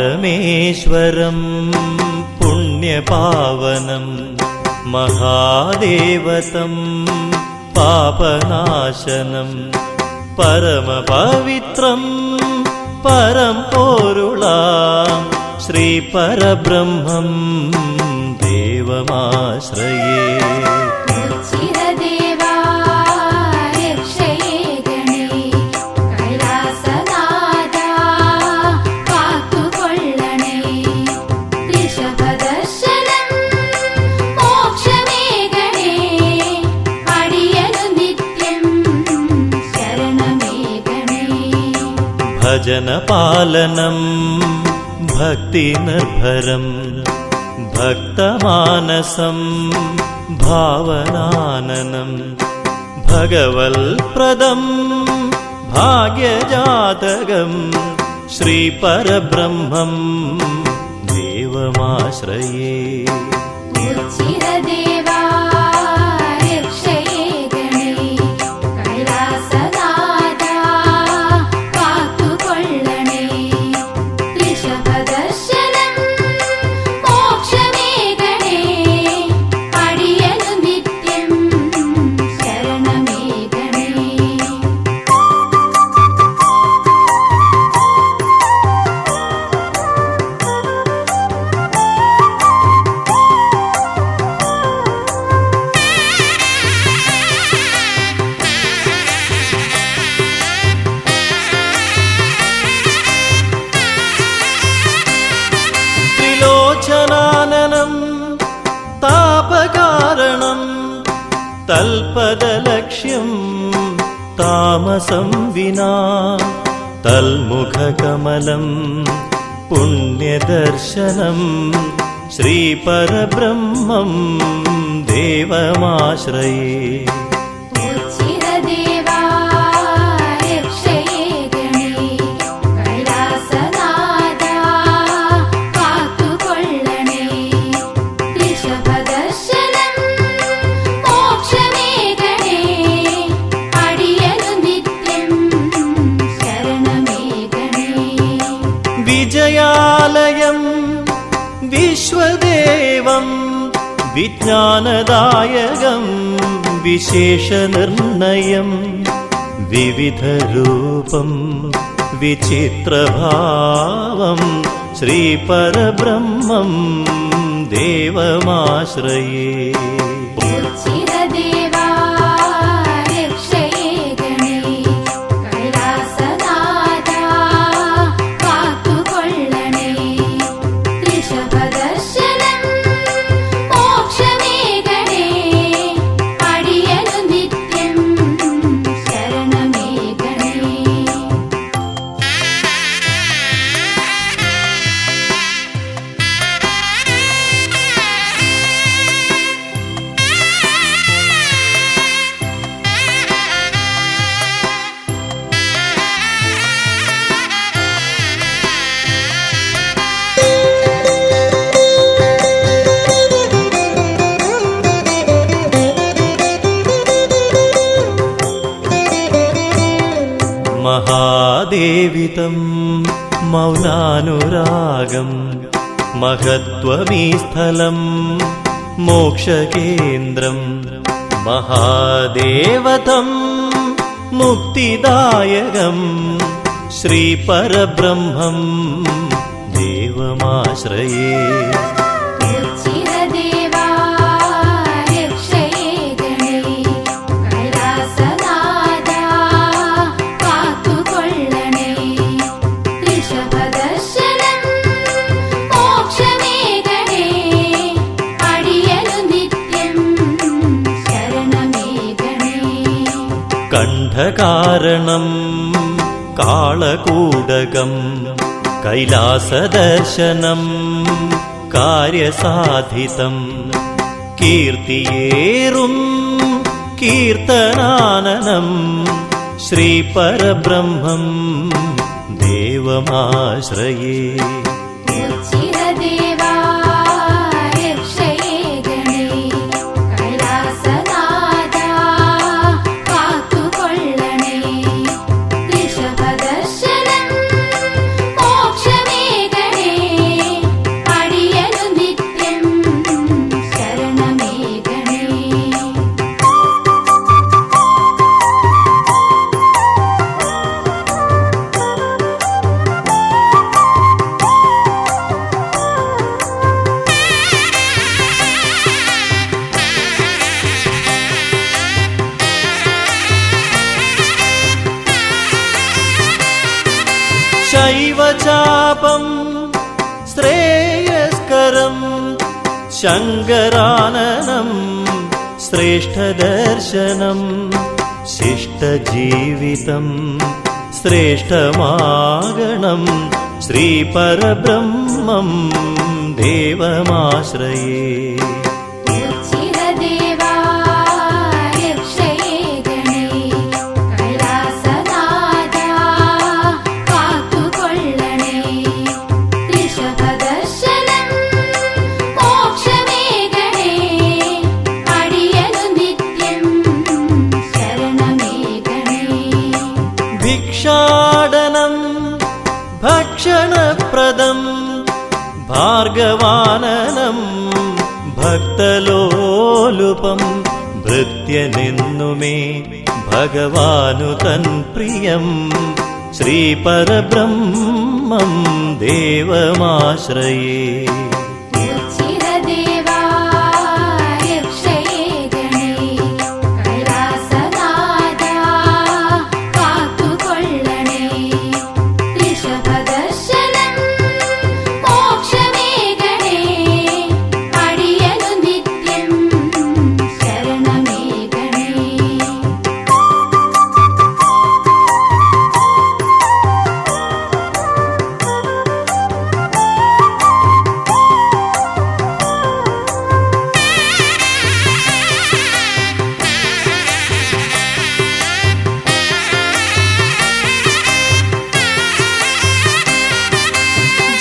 പരമേശ്വരം പുണ്യപാവനം മഹാദേവതം പാപനാശനം പരമപവിത്രം പരം പോരുളാം ശ്രീ പരബ്രഹ്മം ദേവമാശ്രയേ. ചിരദേവാ രക്ഷയേ ഗണേ കൈലാസനാഥാ കാത്തുകൊള്ളണേ. ഋഷഭദർശനം മോക്ഷമേ ഗണേ അടിയനു നിത്യം ശരണമേ ഗണേ. ഭജനപാലനം ഭക്തിനിർഭരം ഭക്തമാനസം ഭാവനാനനം ഭഗവൽപ്രദം ഭാഗ്യജാതകം ശ്രീപരബ്രഹ്മം ദേവമാശ്രയേ. ചിരദേവാ രക്ഷയേ ഗണേ കൈലാസനാഥാ കാത്തുകൊള്ളണേ. ഋഷഭദർശനം മോക്ഷമേ ഗണേ അടിയനു നിത്യം ശരണമേ ഗണേ. തൽപദലക്ഷ്യം താമസം വിനാ തൽമുഖകമലം പുണ്യദർശനം ശ്രീപരബ്രഹ്മം ദേവമാശ്രയേ. ഉച്ചിരദേവാ രക്ഷയേ ഗണേ കൈലാസനാഥാ കാത്തുകൊള്ളണേ ഋഷഭദർശനം മോക്ഷമേ ഗണേ അടിയനു നിത്യം ശരണമേ ഗണേ. വിജയാലയം വിശ്വദേവം വിജ്ഞാനദായകം വിശേഷനിർണയം വിവിധരൂപം വിചിത്രഭാവം ശ്രീപരബ്രഹ്മം ദേവമാശ്രയേ. ഉച്ചിരദേവാ രക്ഷയേ ഗണേ കൈലാസനാഥാ കാത്തുകൊള്ളണേ ഋഷഭദർശനം മോക്ഷമേ ഗണേ അടിയനു നിത്യം ശരണമേ ഗണേ. മഹാദേവിതം മൗനാനുരാഗം മഹത്വമീ സ്ഥലം മോക്ഷകേന്ദ്രം മഹാദേവതം മുക്തിദായകം ശ്രീപരബ്രഹ്മം ദേവമാശ്രയേ. ഉച്ചിരദേവാ രക്ഷയേ ഗണേ കൈലാസനാഥാ കാത്തുകൊള്ളണേ ഋഷഭദർശനം മോക്ഷമേ ഗണേ അടിയനു നിത്യം ശരണമേ ഗണേ. കണ്ഠകാരണം കാളകൂടകം കൈലാസദർശനം കാര്യസാധിതം കീർത്തിയേറും കീർത്തനാനനം ശ്രീപരബ്രഹ്മം ദേവമാശ്രയേ. ഉച്ചിരദേവാ രക്ഷയേ ഗണേ കൈലാസനാഥാ കാത്തുകൊള്ളണേ ഋഷഭദർശനം മോക്ഷമേ ഗണേ അടിയനു നിത്യം ശരണമേ ഗണേ. ശൈവചാപം ശ്രേയസ്കരം ശങ്കരാനനം ശ്രേഷ്ഠദർശനം ശിഷ്ടജീവിതം ശ്രേഷ്ഠമാഗണം ശ്രീപരബ്രഹ്മം ദേവമാശ്രയേ. ഉച്ചിരദേവാ രക്ഷയേ ഗണേ കൈലാസനാഥാ കാത്തുകൊള്ളണേ ഋഷഭദർശനം മോക്ഷമേ ഗണേ അടിയനു നിത്യം ശരണമേ ഗണേ. ഭിക്ഷാടനം ഭക്ഷണപ്രദം ഭാർഗവാനനം ഭക്തലോലുപം ഭൃത്യനെന്നുമേ ഭഗവാനു തൻ പ്രിയം ശ്രീപരബ്രഹ്മം ദേവമാശ്രയേ. ഉച്ചിരദേവാ രക്ഷയേ ഗണേ കൈലാസനാഥാ കാത്തുകൊള്ളണേ ഋഷഭദർശനം മോക്ഷമേ ഗണേ അടിയനു നിത്യം ശരണമേ ഗണേ.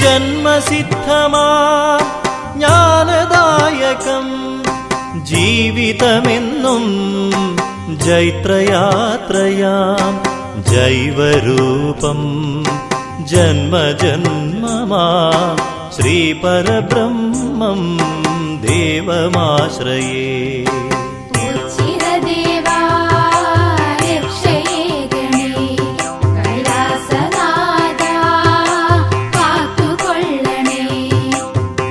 ജന്മസിദ്ധമാ ജ്ഞാനദായകം ജീവിതമെന്നും ജൈത്രയാത്രയാം ജൈവരൂപം ജന്മജന്മമാ ശ്രീപരബ്രഹ്മം ദേവമാശ്രയേ ഉച്ചിരദേവാ രക്ഷയേ ഗണേ കൈലാസനാഥാ കാത്തുകൊള്ളണേ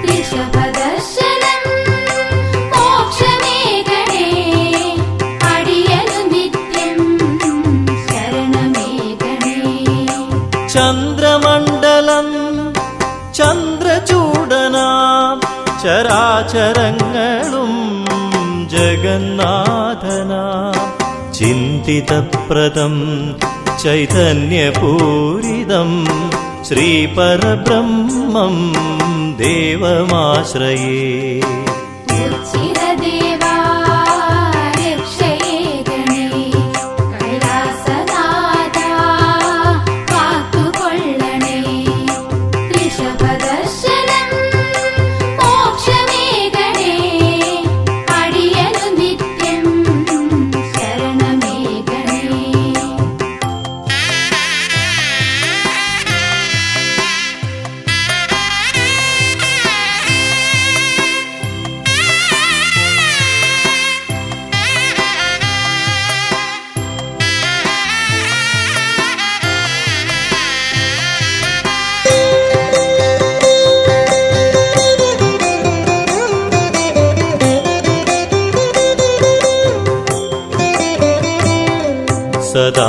ഋഷഭദർശനം മോക്ഷമേ ഗണേ അടിയനു നിത്യം ശരണമേ ഗണേ ചന്ദ്രമണ്ഡലം ചന്ദ്രചൂടനാം ചരാചരങ്ങളും ജഗന്നാഥനാം ചിന്തിതപ്രദം ചൈതന്യപൂരിതം ശ്രീപരബ്രഹ്മം ദേവമാശ്രയേ ഉച്ചിരദേവാ രക്ഷയേ ഗണേ കൈലാസനാഥാ കാത്തുകൊള്ളണേ ഋഷഭദർശനം മോക്ഷമേ ഗണേ അടിയനു നിത്യം ശരണമേ ഗണേ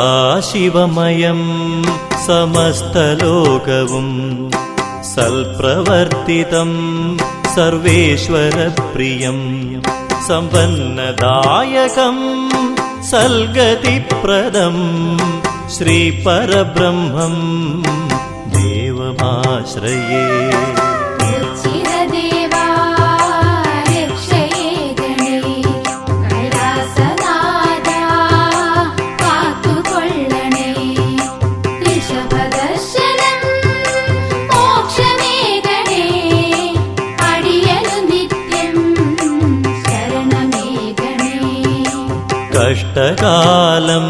സദാശിവമയം സമസ്തലോകവും സൽപ്രവർത്തിതം സർവേശ്വരപ്രിയം സമ്പന്നദായകം സൽഗതിപ്രദം ശ്രീപരബ്രഹ്മം ദേവമാശ്രയേ ഉച്ചിരദേവാ രക്ഷയേ ഗണേ കൈലാസനാഥാ കാത്തുകൊള്ളണേ ഋഷഭദർശനം മോക്ഷമേ ഗണേ അടിയനു നിത്യം ശരണമേ ഗണേ കഷ്ടകാലം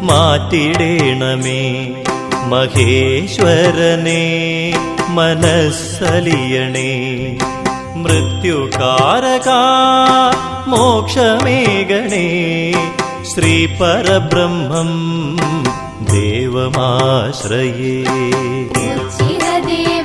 മാറ്റിടേണമേ മഹേശ്വരനെ മനസ്സലിയണേ മൃത്യുകാരക മോക്ഷമേകണേ ശ്രീപരബ്രഹ്മം ദേവമാശ്രയേ ഉച്ചിരദേവാ